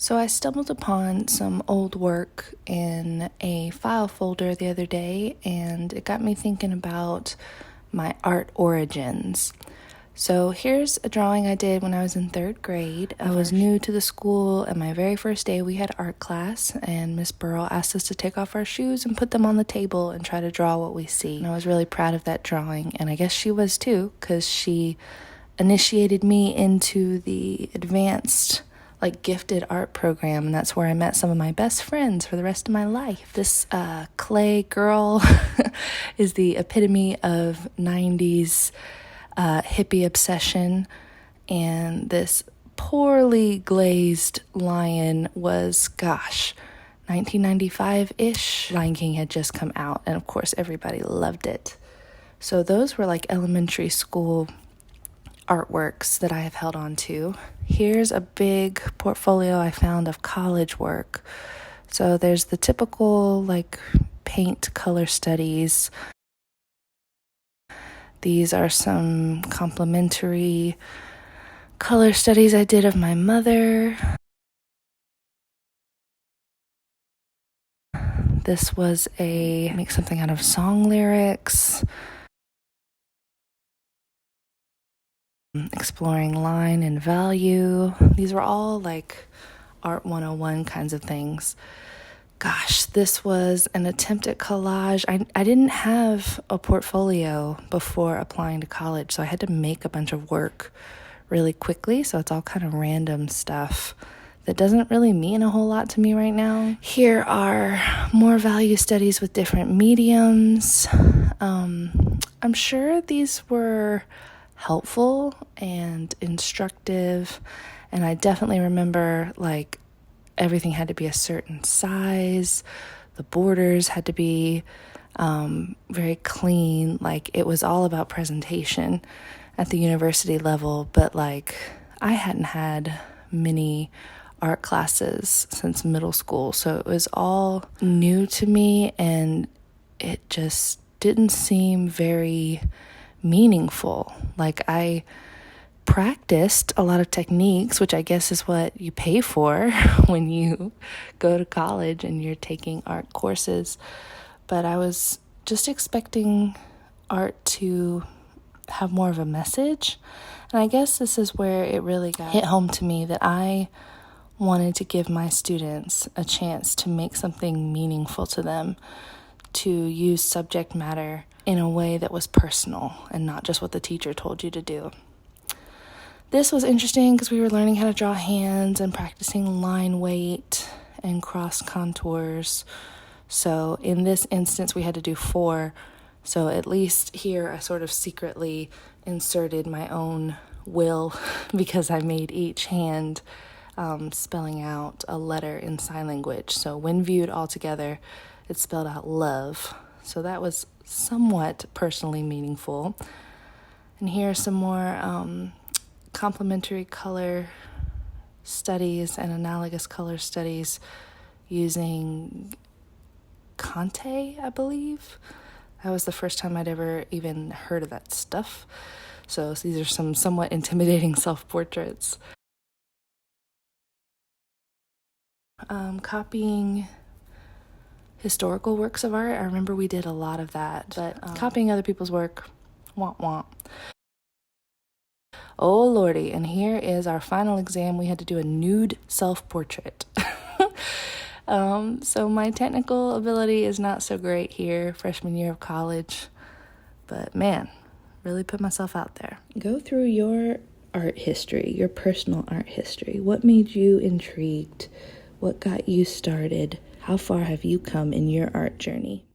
So I stumbled upon some old work in a file folder the other day, and it got me thinking about my art origins. So here's a drawing I did when I was in third grade. I was new to the school, and my very first day we had art class, and Miss Burrell asked us to take off our shoes and put them on the table and try to draw what we see. And I was really proud of that drawing, and I guess she was too, because she initiated me into the advanced gifted art program, and that's where I met some of my best friends for the rest of my life. This clay girl is the epitome of 90s hippie obsession, and this poorly glazed lion was, 1995-ish. Lion King had just come out, and of course everybody loved it. So those were like elementary school artworks that I have held on to. Here's a big portfolio I found of college work. So there's the typical paint color studies. These are some complimentary color studies I did of my mother. This was make something out of song lyrics. Exploring line and value. These were all Art 101 kinds of things. This was an attempt at collage. I didn't have a portfolio before applying to college, so I had to make a bunch of work really quickly, so it's all kind of random stuff that doesn't really mean a whole lot to me right now. Here are more value studies with different mediums. I'm sure these were helpful and instructive, and I definitely remember everything had to be a certain size. The borders had to be very clean. It was all about presentation at the university level, but I hadn't had many art classes since middle school, so it was all new to me, and it just didn't seem very meaningful. I practiced a lot of techniques, which I guess is what you pay for when you go to college and you're taking art courses. But I was just expecting art to have more of a message. And I guess this is where it really hit home to me that I wanted to give my students a chance to make something meaningful to them, to use subject matter in a way that was personal and not just what the teacher told you to do. This was interesting because we were learning how to draw hands and practicing line weight and cross contours. So in this instance, we had to do 4. So at least here, I sort of secretly inserted my own will because I made each hand spelling out a letter in sign language. So when viewed all together, it spelled out love. So that was somewhat personally meaningful. And here are some more complementary color studies and analogous color studies using Conte, I believe. That was the first time I'd ever even heard of that stuff. So these are some somewhat intimidating self-portraits. Copying historical works of art. I remember we did a lot of that, but copying other people's work, womp. Oh lordy, and here is our final exam. We had to do a nude self-portrait. So my technical ability is not so great here, freshman year of college, but man, really put myself out there. Go through your art history, your personal art history. What made you intrigued? What got you started? How far have you come in your art journey?